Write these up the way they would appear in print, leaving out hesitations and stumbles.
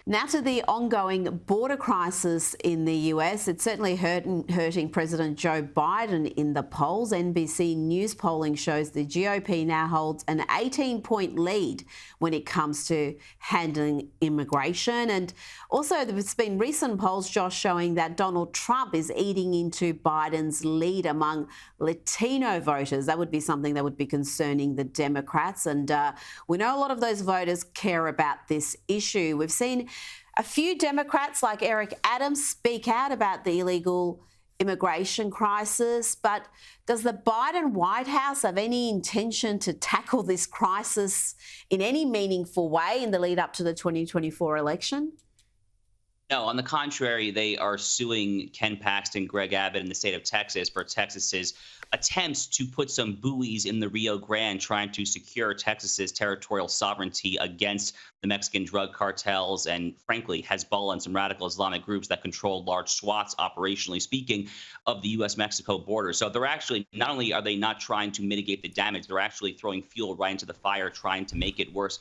Now to the ongoing border crisis in the US. It's certainly hurting President Joe Biden in the polls. NBC News polling shows the GOP now holds an 18-point lead when it comes to handling immigration. And also there's been recent polls, Josh, showing that Donald Trump is eating into Biden's lead among Latino voters. That would be something that would be concerning the Democrats. And we know a lot of those voters care about this issue. We've seen a few Democrats like Eric Adams speak out about the illegal immigration crisis, but does the Biden White House have any intention to tackle this crisis in any meaningful way in the lead up to the 2024 election? No, on the contrary, they are suing Ken Paxton, Greg Abbott, in the state of Texas for Texas's attempts to put some buoys in the Rio Grande, trying to secure Texas's territorial sovereignty against the Mexican drug cartels and, frankly, Hezbollah and some radical Islamic groups that control large swaths, operationally speaking, of the U.S.-Mexico border. So they're actually, not only are they not trying to mitigate the damage, they're actually throwing fuel right into the fire, trying to make it worse.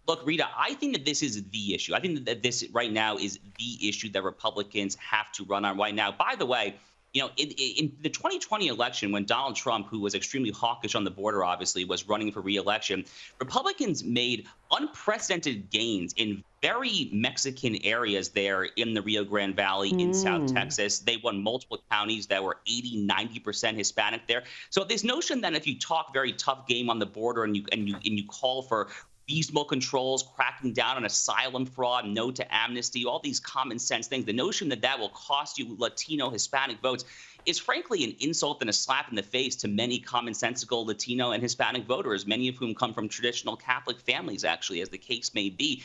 Look, Rita, I think that this is the issue. I think that this right now is the issue that Republicans have to run on right now. By the way, you know, in the 2020 election, when Donald Trump, who was extremely hawkish on the border, obviously, was running for re-election, Republicans made unprecedented gains in very Mexican areas there in the Rio Grande Valley in South Texas. They won multiple counties that were 80–90% Hispanic there. So this notion that if you talk very tough game on the border and you call for reasonable controls, cracking down on asylum fraud, no to amnesty, all these common sense things, the notion that that will cost you Latino, Hispanic votes is frankly an insult and a slap in the face to many commonsensical Latino and Hispanic voters, many of whom come from traditional Catholic families, actually, as the case may be.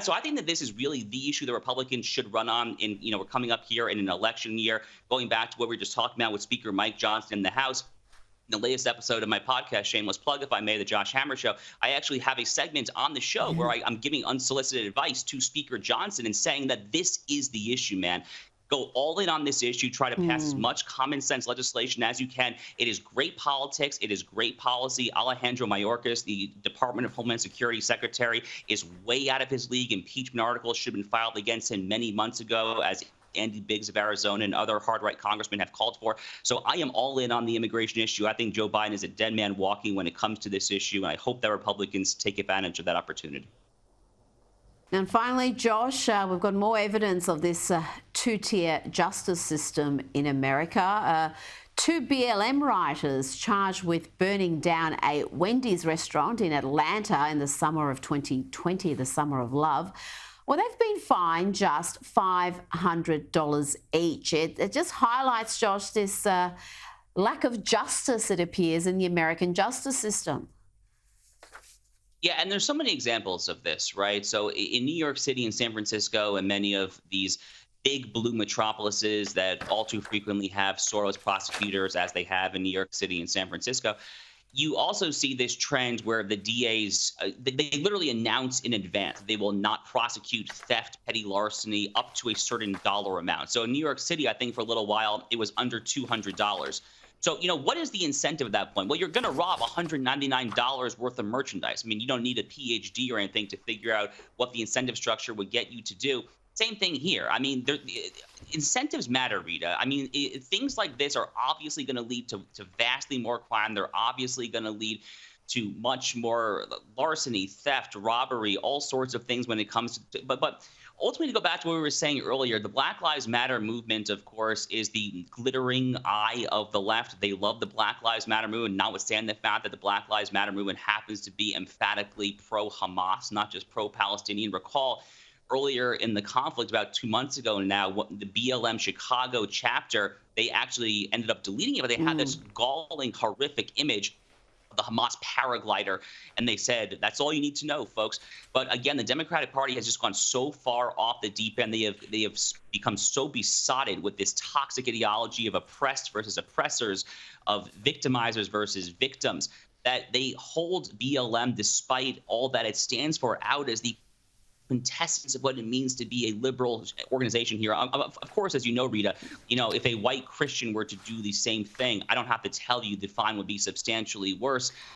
So I think that this is really the issue that Republicans should run on. We're coming up here in an election year, going back to what we were just talking about with Speaker Mike Johnson in the House. In the latest episode of my podcast, shameless plug if I may, the Josh Hammer Show, I actually have a segment on the show where I'm giving unsolicited advice to Speaker Johnson and saying that this is the issue, man. Go all in on this issue. Try to pass as much common sense legislation as you can. It is great politics. It is great policy. Alejandro Mayorkas, the Department of Homeland Security Secretary, is way out of his league. Impeachment articles should have been filed against him many months ago, as Andy Biggs of Arizona and other hard-right congressmen have called for. So I am all in on the immigration issue. I think Joe Biden is a dead man walking when it comes to this issue, and I hope that Republicans take advantage of that opportunity. And finally, Josh, we've got more evidence of this two-tier justice system in America. Two BLM writers charged with burning down a Wendy's restaurant in Atlanta in the summer of 2020, the summer of love. Well, they've been fined just $500 each. It just highlights, Josh, this lack of justice, it appears, in the American justice system. Yeah, and there's so many examples of this, right? So in New York City and San Francisco and many of these big blue metropolises that all too frequently have Soros prosecutors, as they have in New York City and San Francisco, you also see this trend where the DAs, they literally announce in advance they will not prosecute theft, petty larceny up to a certain dollar amount. So in New York City, I think for a little while, it was under $200. So, what is the incentive at that point? Well, you're going to rob $199 worth of merchandise. I mean, you don't need a PhD or anything to figure out what the incentive structure would get you to do. Same thing here. I mean, incentives matter, Rita. I mean, things like this are obviously going to lead to vastly more crime. They're obviously going to lead to much more larceny, theft, robbery, all sorts of things when it comes to. But ultimately, to go back to what we were saying earlier, the Black Lives Matter movement, of course, is the glittering eye of the left. They love the Black Lives Matter movement, notwithstanding the fact that the Black Lives Matter movement happens to be emphatically pro-Hamas, not just pro-Palestinian. Recall, earlier in the conflict, about 2 months ago now, the BLM Chicago chapter, they actually ended up deleting it, but they had this galling, horrific image of the Hamas paraglider, and they said, that's all you need to know, folks. But again, the Democratic Party has just gone so far off the deep end. They have become so besotted with this toxic ideology of oppressed versus oppressors, of victimizers versus victims, that they hold BLM, despite all that it stands for, out as the quintessence of what it means to be a liberal organization here. Of course, as you know, Rita, if a white Christian were to do the same thing, I don't have to tell you the fine would be substantially worse.